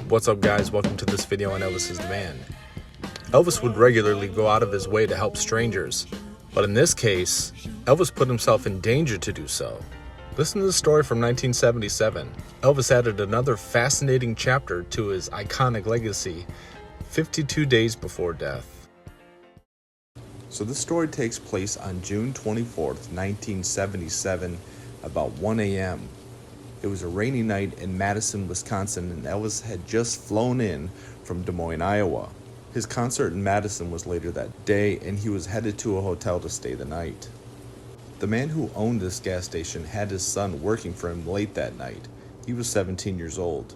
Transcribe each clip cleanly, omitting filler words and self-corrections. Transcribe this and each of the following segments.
What's up, guys? Welcome to this video on Elvis is the Man. Elvis would regularly go out of his way to help strangers, but in this case, Elvis put himself in danger to do so. Listen to the story from 1977. Elvis added another fascinating chapter to his iconic legacy 52 days before death. So this story takes place on June 24th, 1977, about 1 a.m. It was a rainy night in Madison, Wisconsin, and Elvis had just flown in from Des Moines, Iowa. His concert in Madison was later that day, and he was headed to a hotel to stay the night. The man who owned this gas station had his son working for him late that night. He was 17 years old.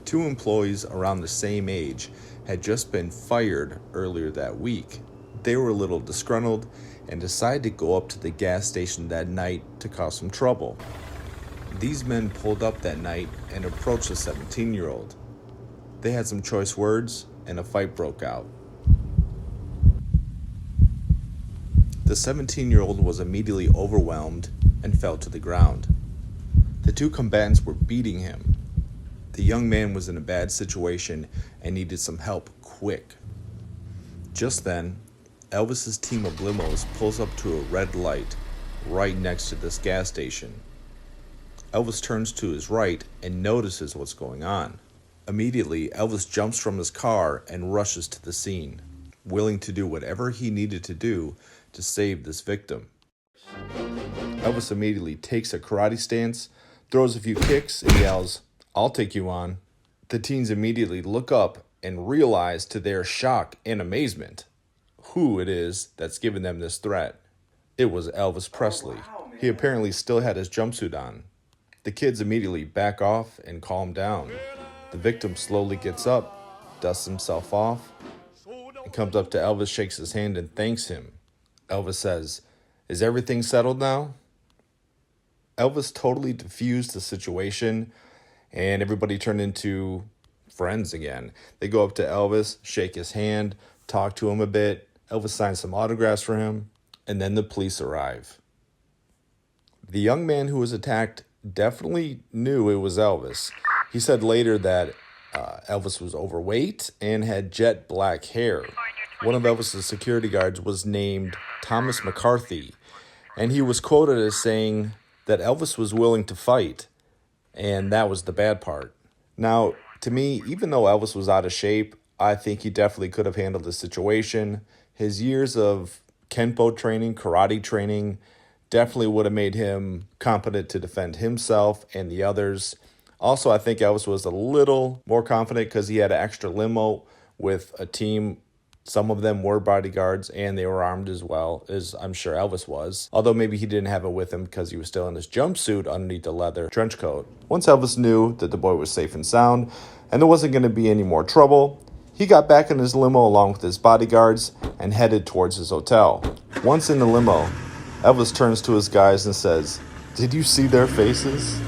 Two employees around the same age had just been fired earlier that week. They were a little disgruntled and decided to go up to the gas station that night to cause some trouble. These men pulled up that night and approached the 17-year-old. They had some choice words, and a fight broke out. The 17-year-old was immediately overwhelmed and fell to the ground. The two combatants were beating him. The young man was in a bad situation and needed some help quick. Just then, Elvis's team of limos pulls up to a red light right next to this gas station. Elvis turns to his right and notices what's going on. Immediately, Elvis jumps from his car and rushes to the scene, willing to do whatever he needed to do to save this victim. Elvis immediately takes a karate stance, throws a few kicks, and yells, "I'll take you on." The teens immediately look up and realize to their shock and amazement who it is that's given them this threat. It was Elvis Presley. He apparently still had his jumpsuit on. The kids immediately back off and calm down. The victim slowly gets up, dusts himself off, and comes up to Elvis, shakes his hand, and thanks him. Elvis says, "Is everything settled now?" Elvis totally diffused the situation, and everybody turned into friends again. They go up to Elvis, shake his hand, talk to him a bit. Elvis signs some autographs for him, and then the police arrive. The young man who was attacked definitely knew it was Elvis. He said later that Elvis was overweight and had jet black hair. One of Elvis's security guards was named Thomas McCarthy, and he was quoted as saying that Elvis was willing to fight, and that was the bad part. Now, to me, even though Elvis was out of shape, I think he definitely could have handled the situation. His years of Kenpo training, karate training, definitely would have made him competent to defend himself and the others. Also, I think Elvis was a little more confident because he had an extra limo with a team. Some of them were bodyguards, and they were armed as well, as I'm sure Elvis was. Although maybe he didn't have it with him because he was still in his jumpsuit underneath the leather trench coat. Once Elvis knew that the boy was safe and sound, and there wasn't going to be any more trouble, he got back in his limo along with his bodyguards and headed towards his hotel. Once in the limo, Elvis turns to his guys and says, "Did you see their faces?"